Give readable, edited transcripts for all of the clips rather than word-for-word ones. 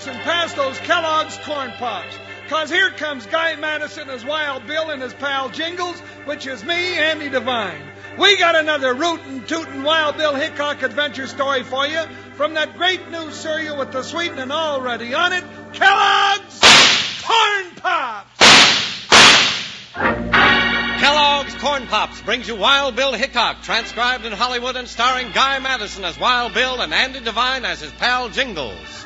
box and pass those Kellogg's Corn Pops. 'Cause here comes Guy Madison as Wild Bill and his pal Jingles, which is me, Andy Devine. We got another rootin' tootin' Wild Bill Hickock adventure story for you from that great new cereal with the sweetening already on it, Kellogg's Corn Pops! Kellogg's Corn Pops brings you Wild Bill Hickock, transcribed in Hollywood and starring Guy Madison as Wild Bill and Andy Devine as his pal Jingles.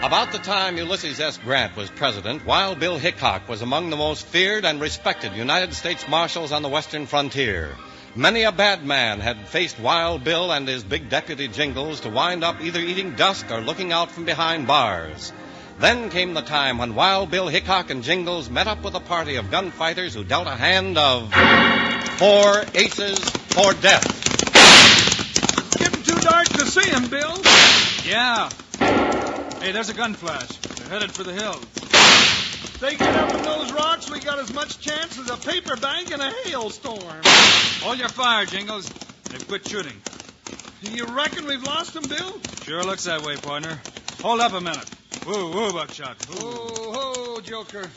About the time Ulysses S. Grant was president, Wild Bill Hickock was among the most feared and respected United States marshals on the western frontier. Many a bad man had faced Wild Bill and his big deputy Jingles to wind up either eating dust or looking out from behind bars. Then came the time when Wild Bill Hickock and Jingles met up with a party of gunfighters who dealt a hand of 4 aces for death. Getting too dark to see him, Bill. Yeah. Hey, there's a gun flash. They're headed for the hills. They get up in those rocks, we got as much chance as a paper bag in a hailstorm. Hold your fire, Jingles. They've quit shooting. You reckon we've lost them, Bill? Sure looks that way, partner. Hold up a minute. Whoa, whoa, Buckshot. Oh, Joker.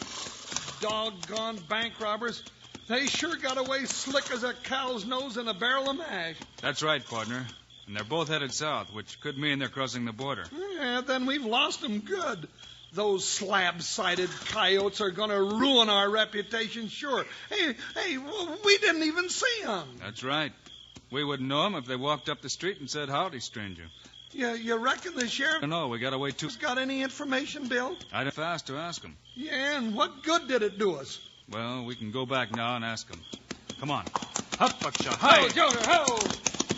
Doggone bank robbers. They sure got away slick as a cow's nose in a barrel of mash. That's right, partner. And they're both headed south, which could mean they're crossing the border. Yeah, then we've lost them good. Those slab-sided coyotes are going to ruin our reputation, sure. Hey, we didn't even see them. That's right. We wouldn't know them if they walked up the street and said, "Howdy, stranger." Yeah, you reckon the sheriff... No, we got to wait got any information, Bill? I'd have asked to ask him. Yeah, and what good did it do us? Well, we can go back now and ask him. Come on. Up, Buckshot. Hi. Ho, Joker, ho!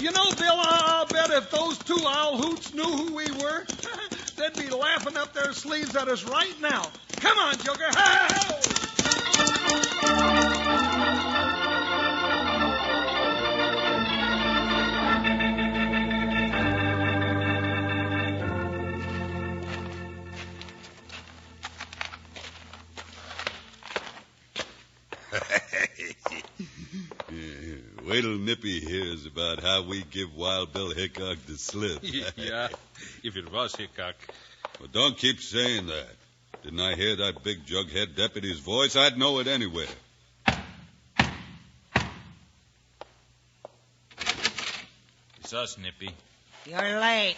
You know, Bill, I'll bet if those two owl hoots knew who we were, they'd be laughing up their sleeves at us right now. Come on, Joker. Ho! Wait till Nippy hears about how we give Wild Bill Hickock the slip. Yeah, if it was Hickock. Well, don't keep saying that. Didn't I hear that big jughead deputy's voice? I'd know it anywhere. It's us, Nippy. You're late.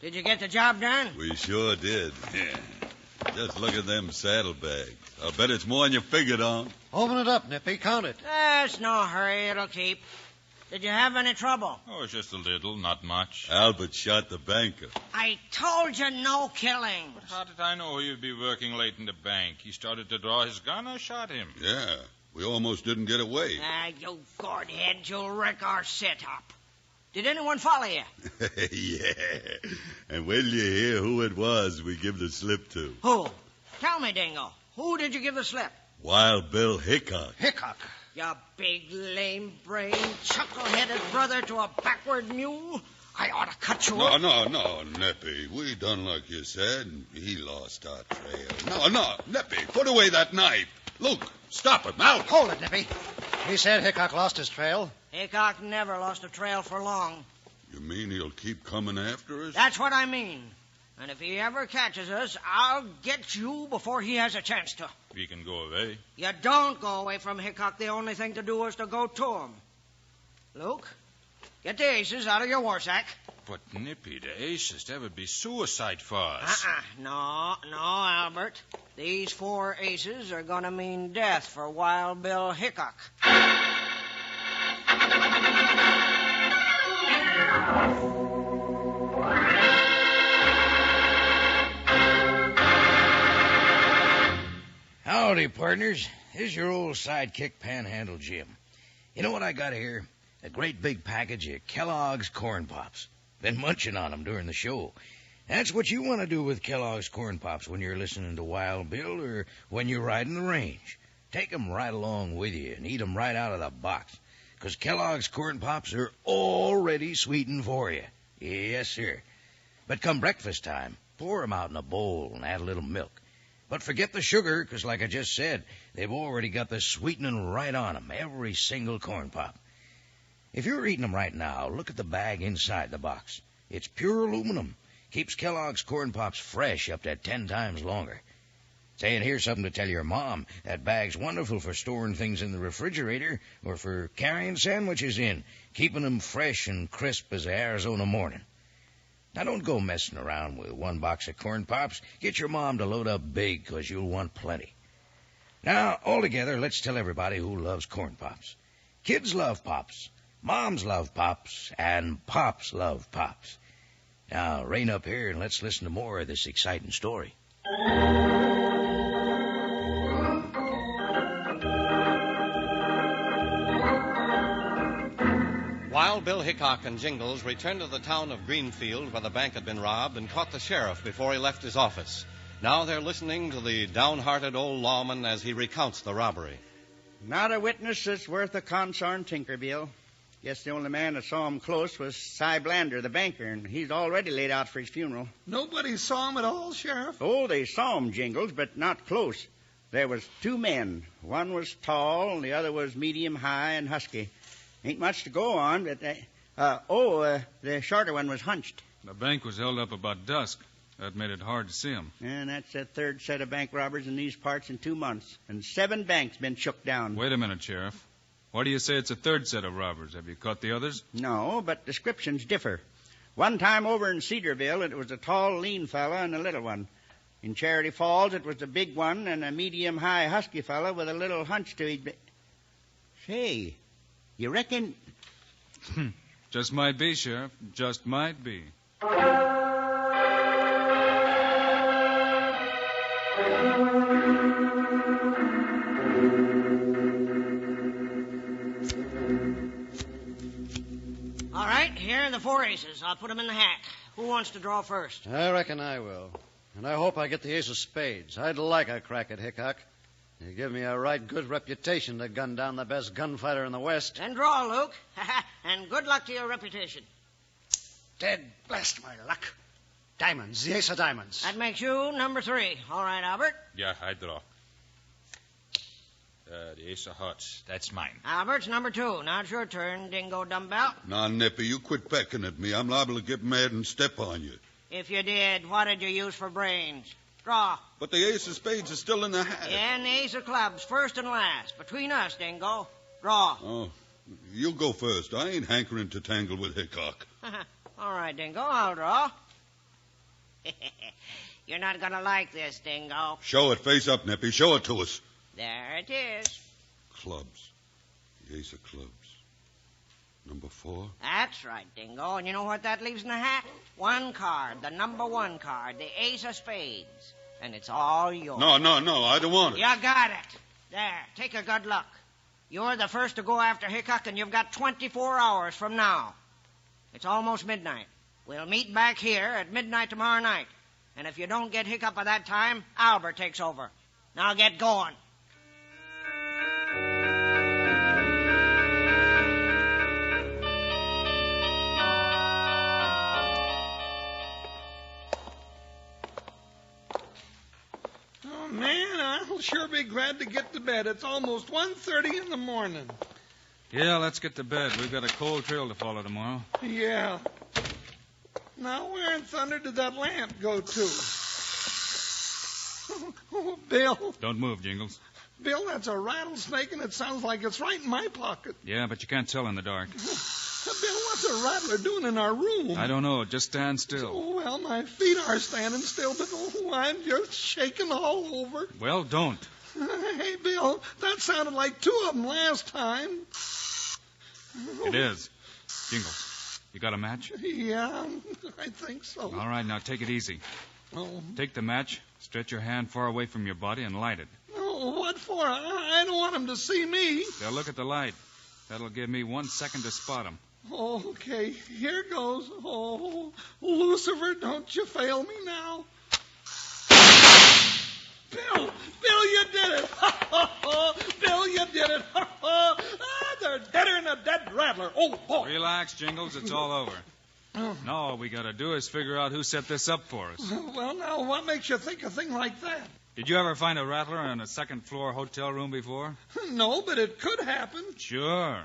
Did you get the job done? We sure did. Just look at them saddlebags. I'll bet it's more than you figured on. Open it up, Nippy. Count it. There's no hurry. It'll keep. Did you have any trouble? Oh, it's just a little, not much. Albert shot the banker. I told you no killing. But how did I know he'd be working late in the bank? He started to draw his gun, I shot him. Yeah, we almost didn't get away. You gourdhead, you'll wreck our setup. Did anyone follow you? Yeah. And when you hear who it was we give the slip to. Who? Tell me, Dingo. Who did you give the slip? Wild Bill Hickock. Hickock. You big, lame-brained, chuckle-headed brother to a backward mule. I ought to cut you off. No, Nippy. We done like you said. He lost our trail. No, Nippy, put away that knife. Luke, stop him. Out. Hold it, Nippy. He said Hickock lost his trail. Hickock never lost a trail for long. You mean he'll keep coming after us? That's what I mean. And if he ever catches us, I'll get you before he has a chance to. We can go away. You don't go away from Hickock. The only thing to do is to go to him. Luke, get the aces out of your war sack. But, Nippy, the aces, that would be suicide for us. No, Albert. These 4 aces are going to mean death for Wild Bill Hickock. Howdy, partners. This is your old sidekick, Panhandle Jim. You know what I got here? A great big package of Kellogg's Corn Pops. Been munching on them during the show. That's what you want to do with Kellogg's Corn Pops when you're listening to Wild Bill or when you're riding the range. Take 'em right along with you and eat 'em right out of the box. 'Cause Kellogg's Corn Pops are already sweetened for you. Yes, sir. But come breakfast time, pour 'em out in a bowl and add a little milk. But forget the sugar, 'cause like I just said, they've already got the sweetening right on 'em, every single corn pop. If you're eating 'em right now, look at the bag inside the box. It's pure aluminum. Keeps Kellogg's corn pops fresh up to 10 times longer. Say, and here's something to tell your mom. That bag's wonderful for storing things in the refrigerator or for carrying sandwiches in, keeping 'em fresh and crisp as a Arizona morning. Now, don't go messing around with one box of corn pops. Get your mom to load up big, 'cause you'll want plenty. Now, all together, let's tell everybody who loves corn pops. Kids love pops, moms love pops, and pops love pops. Now, rein up here and let's listen to more of this exciting story. Wild Bill Hickock and Jingles returned to the town of Greenfield where the bank had been robbed and caught the sheriff before he left his office. Now they're listening to the downhearted old lawman as he recounts the robbery. Not a witness that's worth a consarn Tinkerbill. Guess the only man that saw him close was Cy Blander, the banker, and he's already laid out for his funeral. Nobody saw him at all, Sheriff? Oh, they saw him, Jingles, but not close. There was 2 men. One was tall, and the other was medium high and husky. Ain't much to go on, but, the shorter one was hunched. The bank was held up about dusk. That made it hard to see him. And that's the 3rd set of bank robbers in these parts in 2 months. And 7 banks been shook down. Wait a minute, Sheriff. Why do you say it's a 3rd set of robbers? Have you caught the others? No, but descriptions differ. One time over in Cedarville, it was a tall, lean fella and a little one. In Charity Falls, it was a big one and a medium-high husky fella with a little hunch to his... Say, you reckon... Just might be, Sheriff. Just might be. All right, here are the 4 aces. I'll put them in the hack. Who wants to draw first? I reckon I will. And I hope I get the ace of spades. I'd like a crack at Hickock. You give me a right good reputation to gun down the best gunfighter in the West. Then draw, Luke. And good luck to your reputation. Dead blast my luck. Diamonds, the ace of diamonds. That makes you number 3. All right, Albert. Yeah, I draw. The ace of hearts. That's mine. Albert's number 2. Now it's your turn, Dingo Dumbbell. Now, Nippy, you quit pecking at me. I'm liable to get mad and step on you. If you did, what did you use for brains? Draw. But the ace of spades is still in the hat. Yeah, and the ace of clubs, first and last. Between us, Dingo. Draw. Oh, you go first. I ain't hankering to tangle with Hickock. All right, Dingo, I'll draw. You're not going to like this, Dingo. Show it face up, Nippy. Show it to us. There it is. Clubs. The ace of clubs. Number 4. That's right, Dingo. And you know what that leaves in the hat? 1 card, the number 1 card, the ace of spades. And it's all yours. No, I don't want it. You got it. There, take your good luck. You're the first to go after Hickock, and you've got 24 hours from now. It's almost midnight. We'll meet back here at midnight tomorrow night. And if you don't get Hickock by that time, Albert takes over. Now get going. Oh, man, I'll sure be glad to get to bed. It's almost 1:30 in the morning. Yeah, let's get to bed. We've got a cold trail to follow tomorrow. Yeah. Now, where in thunder did that lamp go to? Oh, Bill. Don't move, Jingles. Bill, that's a rattlesnake, and it sounds like it's right in my pocket. Yeah, but you can't tell in the dark. Bill, what's a rattler doing in our room? I don't know. Just stand still. Oh, well, my feet are standing still, but I'm just shaking all over. Well, don't. Hey, Bill, that sounded like 2 of them last time. It is. Jingles, you got a match? Yeah, I think so. All right, now take it easy. Oh. Take the match, stretch your hand far away from your body, and light it. Oh, what for? I don't want them to see me. They'll look at the light. That'll give me 1 second to spot them. Okay, here goes. Oh, Lucifer, don't you fail me now. Bill, you did it. Bill, you did it. They're deader than a dead rattler. Oh, boy. Relax, Jingles. It's all over. Now all we got to do is figure out who set this up for us. Well, now, what makes you think a thing like that? Did you ever find a rattler in a second-floor hotel room before? No, but it could happen. Sure.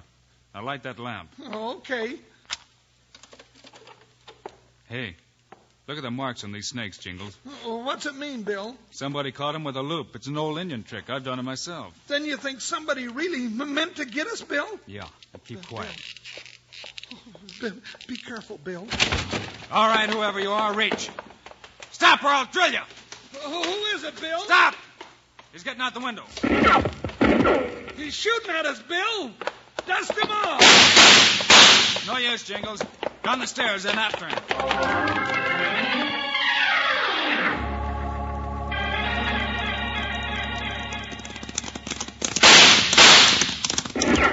Now light that lamp. Okay. Hey, look at the marks on these snakes, Jingles. What's it mean, Bill? Somebody caught him with a loop. It's an old Indian trick. I've done it myself. Then you think somebody really meant to get us, Bill? Yeah, but keep quiet. Be careful, Bill. All right, whoever you are, reach. Stop or I'll drill you. Who is it, Bill? Stop! He's getting out the window. He's shooting at us, Bill. Dust him off. No use, Jingles. Down the stairs and after him.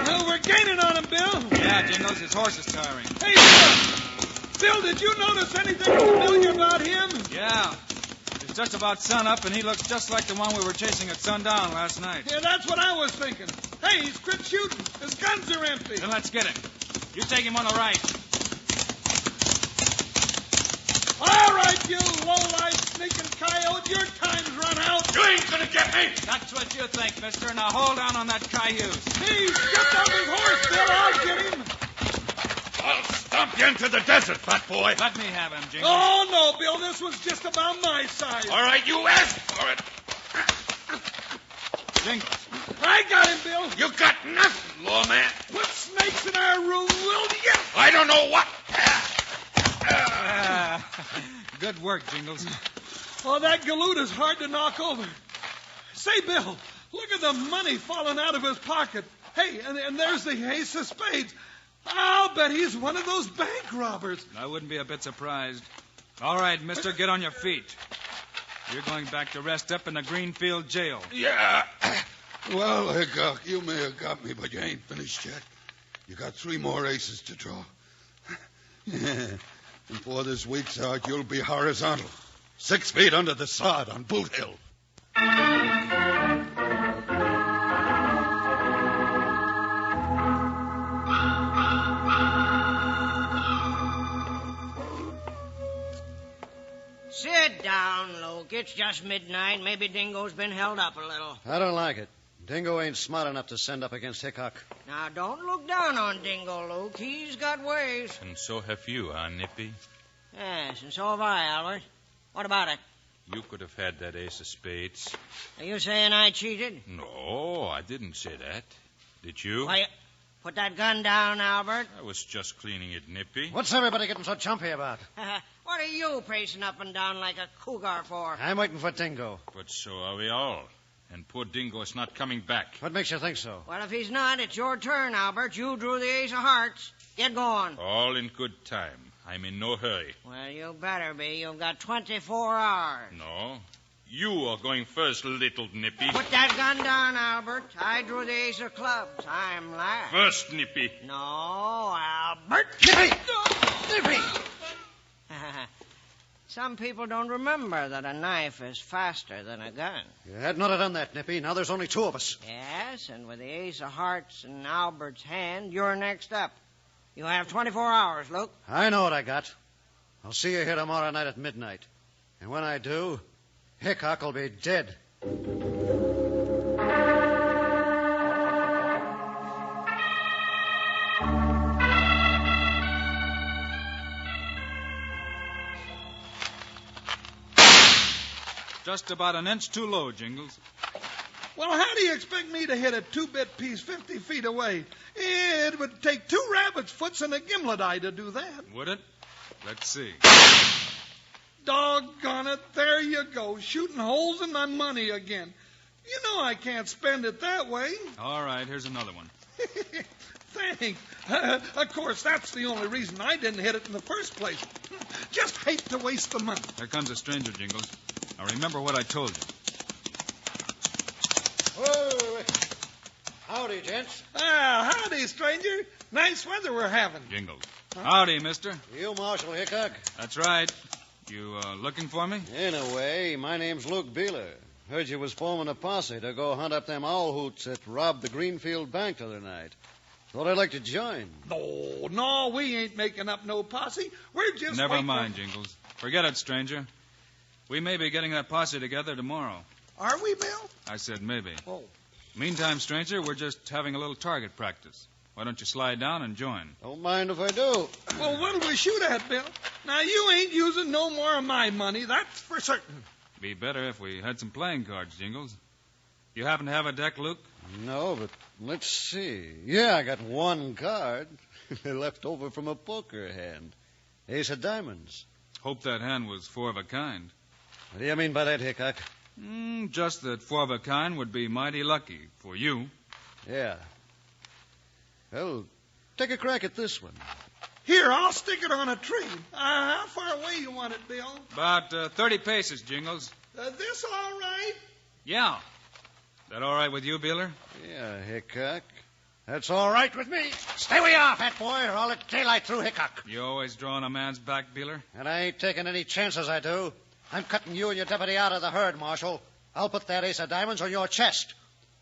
Well, we're gaining on him, Bill. Yeah, Jingles, his horse is tiring. Hey, Bill. Bill, did you notice anything familiar about him? Yeah. It's just about sunup, and he looks just like the one we were chasing at sundown last night. Yeah, that's what I was thinking. Hey, he's quit shooting. His guns are empty. Then let's get him. You take him on the right. All right, you low-life sneaking coyote, your time's run out. You ain't gonna get me. That's what you think, mister. Now hold down on that cayuse. He's stripped off his horse, Bill. I'll get him. I'll stomp you into the desert, fat boy. Let me have him, Jingles. Oh, no, Bill. This was just about my size. All right, you asked for it. Jingles. I got him, Bill. You got nothing, lawman. Put snakes in our room, will you? I don't know what. Good work, Jingles. Oh, that galoot is hard to knock over. Say, Bill, look at the money falling out of his pocket. Hey, and there's the ace of spades. I'll bet he's one of those bank robbers. I wouldn't be a bit surprised. All right, mister, get on your feet. You're going back to rest up in the Greenfield jail. Yeah. Well, Hickock, you may have got me, but you ain't finished yet. You got 3 more aces to draw. Before this week's out, you'll be horizontal. 6 feet under the sod on Boot Hill. Sit down, Luke. It's just midnight. Maybe Dingo's been held up a little. I don't like it. Dingo ain't smart enough to send up against Hickock. Now, don't look down on Dingo, Luke. He's got ways. And so have you, huh, Nippy? Yes, and so have I, Albert. What about it? You could have had that ace of spades. Are you saying I cheated? No, I didn't say that. Did you? Why, put that gun down, Albert. I was just cleaning it, Nippy. What's everybody getting so chumpy about? What are you pacing up and down like a cougar for? I'm waiting for Dingo. But so are we all. And poor Dingo is not coming back. What makes you think so? Well, if he's not, it's your turn, Albert. You drew the ace of hearts. Get going. All in good time. I'm in no hurry. Well, you better be. You've got 24 hours. No. You are going first, little Nippy. Put that gun down, Albert. I drew the ace of clubs. I'm last. First, Nippy. No, Albert. Nippy! Nippy! Some people don't remember that a knife is faster than a gun. You had not have done that, Nippy. Now there's only 2 of us. Yes, and with the ace of hearts in Albert's hand, you're next up. You have 24 hours, Luke. I know what I got. I'll see you here tomorrow night at midnight. And when I do, Hickock will be dead. Just about an inch too low, Jingles. Well, how do you expect me to hit a 2-bit piece 50 feet away? It would take 2 rabbit's foots and a gimlet eye to do that. Would it? Let's see. Doggone it, there you go, shooting holes in my money again. You know I can't spend it that way. All right, here's another one. Thanks. Of course, that's the only reason I didn't hit it in the first place. Just hate to waste the money. Here comes a stranger, Jingles. Now remember what I told you. Whoa. Howdy, gents. Howdy, stranger. Nice weather we're having. Jingles. Howdy, mister. You Marshal Hickock? That's right. You looking for me? In a way, my name's Luke Beeler. Heard you was forming a posse to go hunt up them owl hoots that robbed the Greenfield Bank the other night. Thought I'd like to join. No, we ain't making up no posse. We're just Never mind, Jingles. Forget it, stranger. We may be getting that posse together tomorrow. Are we, Bill? I said maybe. Oh. Meantime, stranger, we're just having a little target practice. Why don't you slide down and join? Don't mind if I do. Well, what'll we shoot at, Bill? Now, you ain't using no more of my money, that's for certain. Be better if we had some playing cards, Jingles. You happen to have a deck, Luke? No, but let's see. Yeah, I got one card left over from a poker hand. Ace of diamonds. Hope that hand was four of a kind. What do you mean by that, Hickock? Just that four of a kind would be mighty lucky for you. Yeah. Well, take a crack at this one. Here, I'll stick it on a tree. How far away you want it, Bill? About 30 paces, Jingles. This all right? Yeah. That all right with you, Beeler? Yeah, Hickock. That's all right with me. Stay where you are, fat boy, or I'll let daylight through Hickock. You always drawing a man's back, Beeler? And I ain't taking any chances, I do. I'm cutting you and your deputy out of the herd, Marshal. I'll put that ace of diamonds on your chest.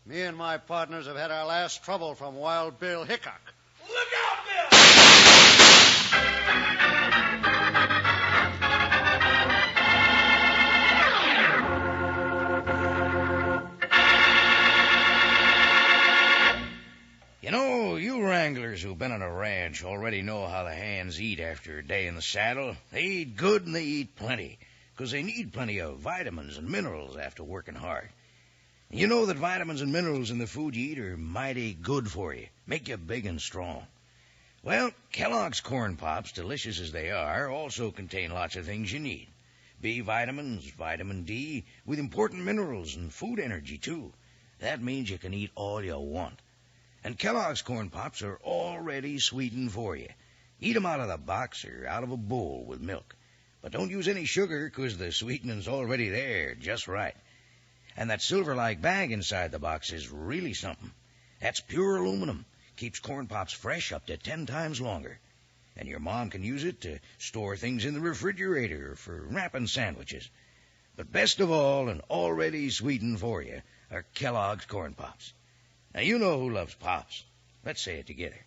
Me and my partners have had our last trouble from Wild Bill Hickock. Look out, Bill! You know, you wranglers who've been on a ranch already know how the hands eat after a day in the saddle. They eat good and they eat plenty, 'cause they need plenty of vitamins and minerals after working hard. And you know that vitamins and minerals in the food you eat are mighty good for you, make you big and strong. Well, Kellogg's Corn Pops, delicious as they are, also contain lots of things you need. B vitamins, vitamin D, with important minerals and food energy, too. That means you can eat all you want. And Kellogg's Corn Pops are already sweetened for you. Eat 'em out of the box or out of a bowl with milk. But don't use any sugar, 'cause the sweetening's already there, just right. And that silver-like bag inside the box is really something. That's pure aluminum. Keeps Corn Pops fresh up to 10 times longer. And your mom can use it to store things in the refrigerator for wrapping sandwiches. But best of all, and already sweetened for you, are Kellogg's Corn Pops. Now, you know who loves Pops. Let's say it together.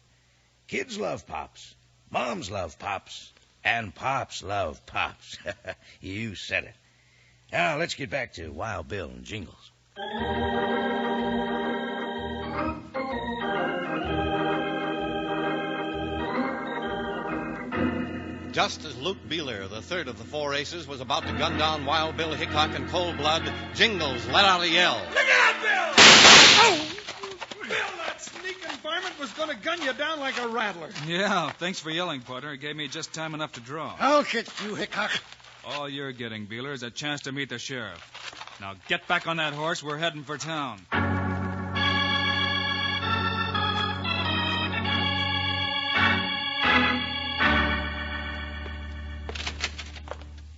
Kids love Pops. Moms love Pops. And Pops love Pops. You said it. Now, let's get back to Wild Bill and Jingles. Just as Luke Beeler, the third of the four aces, was about to gun down Wild Bill Hickock in cold blood, Jingles let out a yell. Look out, Bill! Oh! Bill, that sneaking varmint was going to gun you down like a rattler. Yeah, thanks for yelling, partner. It gave me just time enough to draw. I'll get you, Hickock. All you're getting, Beeler, is a chance to meet the sheriff. Now get back on that horse. We're heading for town.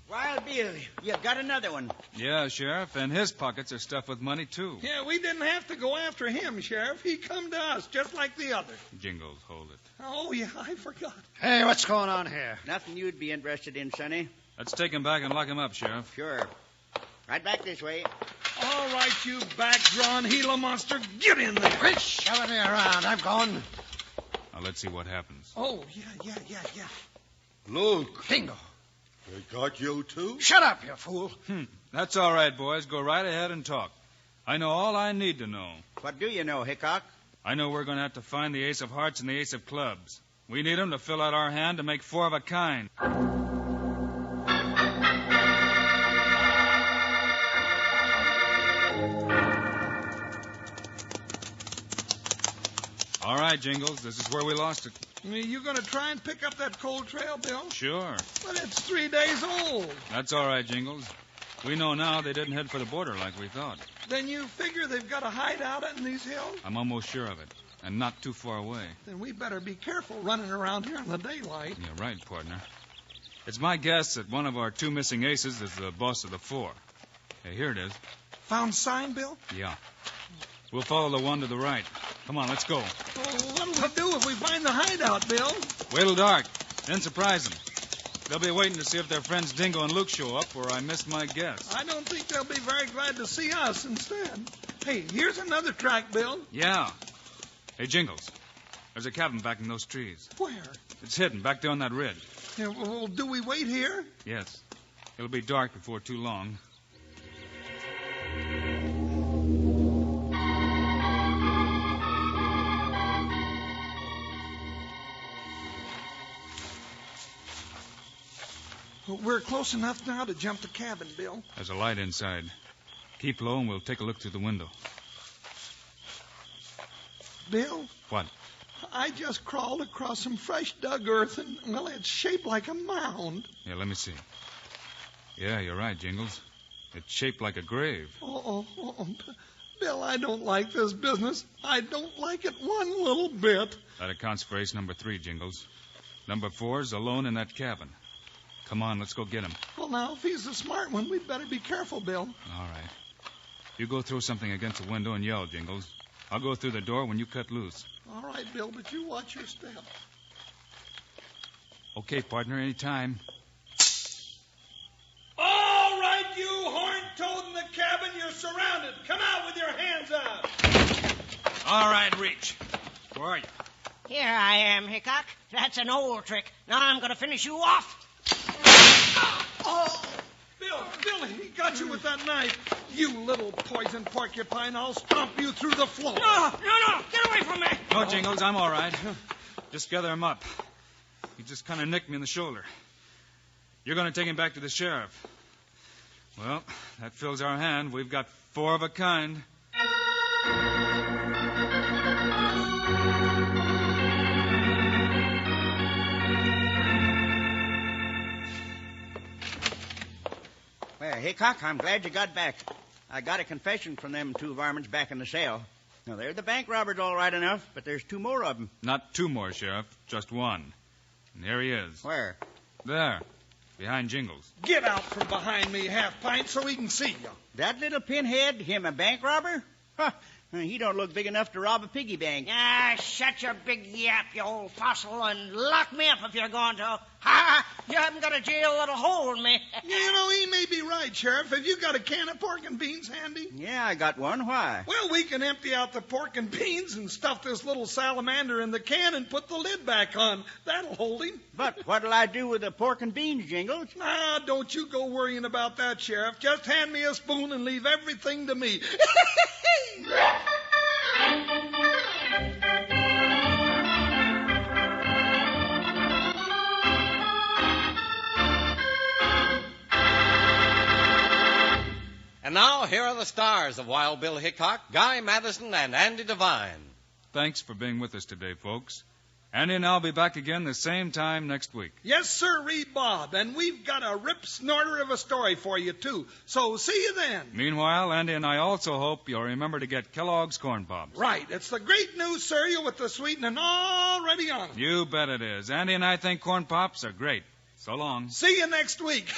Wild Bill, you got another one. Yeah, Sheriff, and his pockets are stuffed with money, too. Yeah, we didn't have to go after him, Sheriff. He come to us, just like the other. Jingles, hold it. Oh, yeah, I forgot. Hey, what's going on here? Nothing you'd be interested in, Sonny. Let's take him back and lock him up, Sheriff. Sure. Right back this way. All right, you back-drawn Gila monster, get in there. Quit shoving me around. I'm going. Now, let's see what happens. Oh, yeah. Look, Bingo. they got you too? Shut up, you fool. That's all right, boys. Go right ahead and talk. I know all I need to know. What do you know, Hickock? I know we're going to have to find the ace of hearts and the ace of clubs. We need 'em to fill out our hand to make four of a kind. All right, Jingles, this is where we lost it. You going to try and pick up that cold trail, Bill? Sure. But it's 3 days old. That's all right, Jingles. We know now they didn't head for the border like we thought. Then you figure they've got a hideout in these hills? I'm almost sure of it, and not too far away. Then we better be careful running around here in the daylight. You're right, partner. It's my guess that one of our two missing aces is the boss of the four. Hey, here it is. Found sign, Bill? Yeah. We'll follow the one to the right. Come on, let's go. Oh, what'll we do if we find the hideout, Bill? Wait till dark, then surprise them. They'll be waiting to see if their friends Dingo and Luke show up, or I missed my guess. I don't think they'll be very glad to see us instead. Hey, here's another track, Bill. Yeah. Hey, Jingles, there's a cabin back in those trees. Where? It's hidden back there on that ridge. Yeah, well, do we wait here? Yes. It'll be dark before too long. We're close enough now to jump the cabin, Bill. There's a light inside. Keep low and we'll take a look through the window. Bill? What? I just crawled across some fresh dug earth, and, well, it's shaped like a mound. Yeah, let me see. Yeah, you're right, Jingles. It's shaped like a grave. Oh, Bill, I don't like this business. I don't like it one little bit. That accounts for ace number 3, Jingles. Number 4's alone in that cabin. Come on, let's go get him. Well, now, if he's the smart one, we'd better be careful, Bill. All right. You go throw something against the window and yell, Jingles. I'll go through the door when you cut loose. All right, Bill, but you watch your step. Okay, partner, any time. All right, you horn-toad in the cabin, you're surrounded. Come out with your hands up. All right, reach. Where are you? Here I am, Hickock. That's an old trick. Now I'm going to finish you off. Oh, Bill, he got you with that knife. You little poison porcupine, I'll stomp you through the floor. No, get away from me. No, Jingles, I'm all right. Just gather him up. He just kind of nicked me in the shoulder. You're going to take him back to the sheriff. Well, that fills our hand. We've got 4 of a kind. Well, Hickock, I'm glad you got back. I got a confession from them 2 varmints back in the cell. Now, they're the bank robbers all right enough, but there's 2 more of them. Not 2 more, Sheriff. Just 1. And there he is. Where? There. Behind Jingles. Get out from behind me, half-pint, so we can see you. That little pinhead, him a bank robber? Huh. He don't look big enough to rob a piggy bank. Ah, shut your big yap, you old fossil, and lock me up if you're going to. Ha! You haven't got a jail that'll hold me. You know, he may be right, Sheriff. Have you got a can of pork and beans handy? Yeah, I got one. Why? Well, we can empty out the pork and beans and stuff this little salamander in the can and put the lid back on. That'll hold him. But what'll I do with the pork and beans, Jingles? Nah, don't you go worrying about that, Sheriff. Just hand me a spoon and leave everything to me. And now, here are the stars of Wild Bill Hickock, Guy Madison, and Andy Devine. Thanks for being with us today, folks. Andy and I'll be back again the same time next week. Yes, sir, Bob. And we've got a rip-snorter of a story for you, too. So see you then. Meanwhile, Andy and I also hope you'll remember to get Kellogg's Corn Pops. Right. It's the great new cereal with the sweetening already on it. You bet it is. Andy and I think Corn Pops are great. So long. See you next week.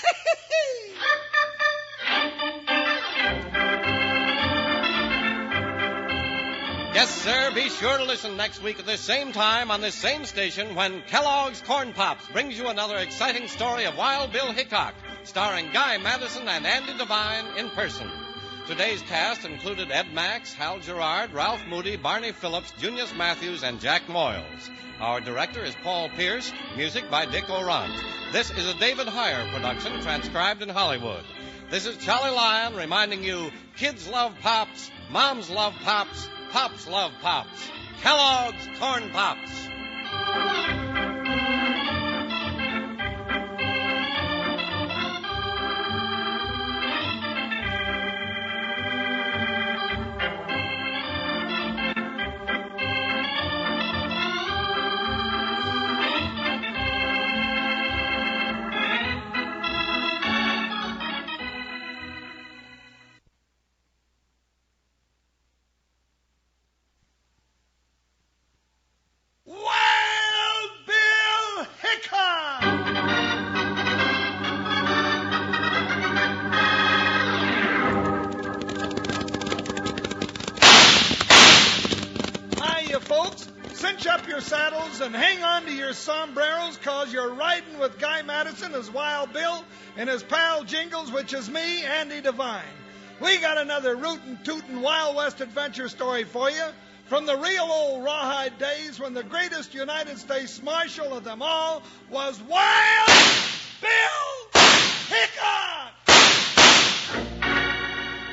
Yes, sir, be sure to listen next week at this same time on this same station when Kellogg's Corn Pops brings you another exciting story of Wild Bill Hickock, starring Guy Madison and Andy Devine in person. Today's cast included Ed Max, Hal Gerard, Ralph Moody, Barney Phillips, Junius Matthews, and Jack Moyles. Our director is Paul Pierce, music by Dick Orant. This is a David Heyer production, transcribed in Hollywood. This is Charlie Lyon reminding you, kids love Pops, moms love Pops, Pops love Pops. Kellogg's Corn Pops. Wild Bill Hickock! Hiya, folks. Cinch up your saddles and hang on to your sombreros, 'cause you're riding with Guy Madison as Wild Bill and his pal Jingles, which is me, Andy Devine. We got another rootin'-tootin' Wild West adventure story for you from the real old rawhide days when the greatest United States Marshal of them all was Wild Bill Hickock!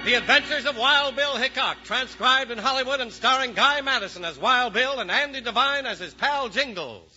The Adventures of Wild Bill Hickock, transcribed in Hollywood and starring Guy Madison as Wild Bill and Andy Devine as his pal Jingles.